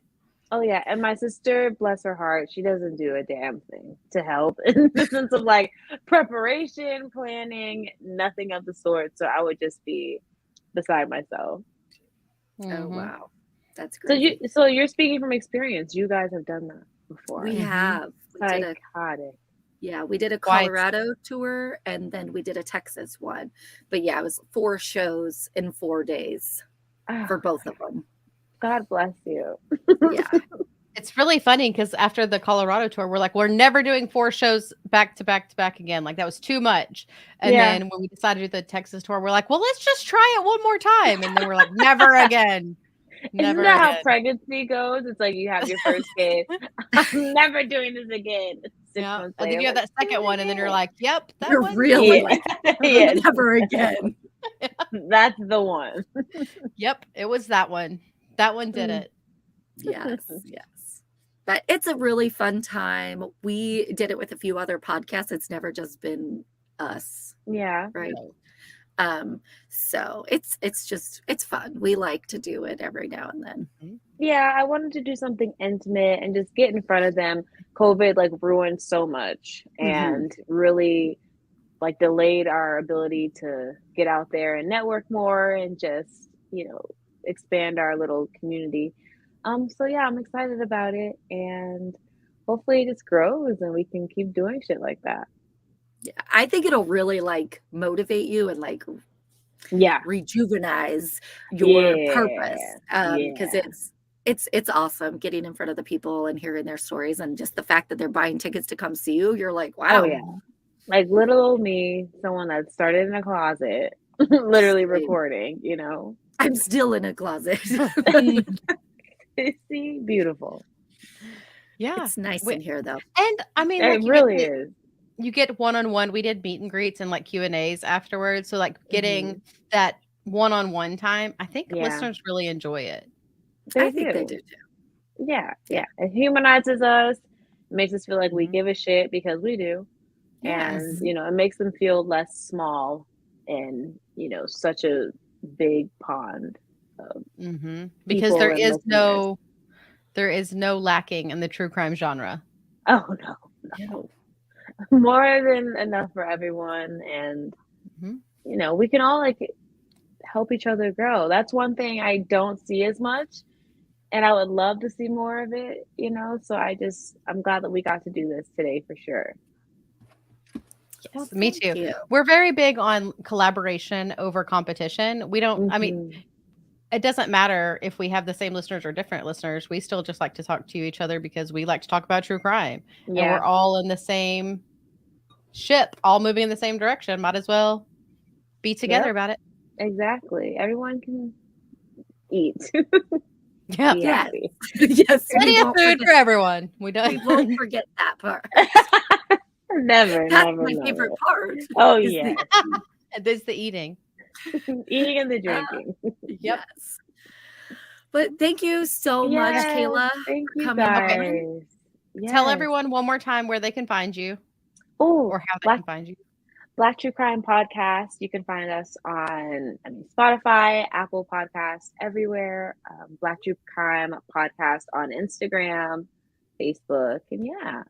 Oh yeah. And my sister, bless her heart, she doesn't do a damn thing to help in the sense of like preparation, planning, nothing of the sort. So I would just be beside myself. Oh wow. That's great. So you're speaking from experience. You guys have done that before. We have. Psychotic. We did a Colorado tour and then we did a Texas one. But yeah, it was 4 shows in 4 days for both of them. God bless you. Yeah. It's really funny because after the Colorado tour, we're like, we're never doing 4 shows back to back to back again. Like that was too much. And then when we decided to do the Texas tour, we're like, well, let's just try it one more time. And then we're like, never again. Never Isn't that again. how pregnancy goes? It's like you have your first kid. I'm never doing this again. 6 months and later, then you have that second one, and then you're like, yep, that You're one. really like, never again. That's the one. Yep, it was that one. That one did it. Yes. But it's a really fun time. We did it with a few other podcasts. It's never just been us. Yeah. Right. So it's fun. We like to do it every now and then. Yeah, I wanted to do something intimate and just get in front of them. COVID like ruined so much and really like delayed our ability to get out there and network more and just, expand our little community. So yeah, I'm excited about it and hopefully it just grows and we can keep doing shit like that. Yeah, I think it'll really like motivate you and like rejuvenize your purpose. Because it's awesome getting in front of the people and hearing their stories and just the fact that they're buying tickets to come see you. You're like, wow. Oh yeah. Like little old me, someone that started in a closet, literally recording, I'm still in a closet. See, beautiful. Yeah. It's nice in here though. And I mean, it really is. You get one-on-one. We did meet and greets and like Q&As afterwards. So like getting that one-on-one time, I think listeners really enjoy it. I think they do too. Yeah. It humanizes us. It makes us feel like we give a shit because we do. Yes. And, it makes them feel less small in, such a big pond. Because there is no lacking in the true crime genre. Oh, no. more than enough for everyone, and Mhm. we can all like help each other grow. That's one thing I don't see as much, and I would love to see more of it. So I'm glad that we got to do this today for sure. Well, Yes, me thank too. you. We're very big on collaboration over competition. We don't, I mean, Mhm. it doesn't matter if we have the same listeners or different listeners. We still just like to talk to each other because we like to talk about true crime and we're Yeah, all in the same ship, all moving in the same direction. Might as well be together yep, about it. exactly. Everyone can eat, Yeah. be Yes. happy. Yes, Plenty of food for everyone. We we won't don't. forget that part. Never, That's never, my never. favorite part Oh, is the yes. This is the eating. Eating and the uh, drinking. Yep. yes. But thank you so much, Yes, Kayla, thank for you coming Okay. on. guys. Tell Yes. everyone one more time where they can find you Oh, or how they Black can find you. Black True Crime Podcast. You can find us on Spotify, Apple Podcasts, everywhere. Black True Crime Podcast on Instagram, Facebook, and yeah.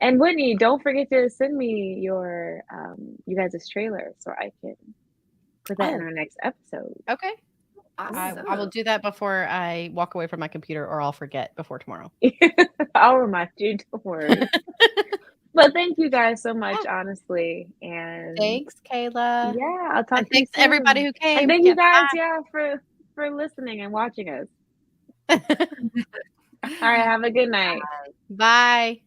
And Whitney, don't forget to send me your you guys' trailer so I can put that in Oh, our next episode. okay. Awesome. I will do that before I walk away from my computer or I'll forget before tomorrow. I'll remind you, don't worry. But thank you guys so much, Yeah. honestly. And Thanks, Kayla. yeah, I'll And talk to you thanks to everybody soon. who And came. thank you Yeah, guys, yeah, for listening and watching us. bye. All right, have a good night. Bye.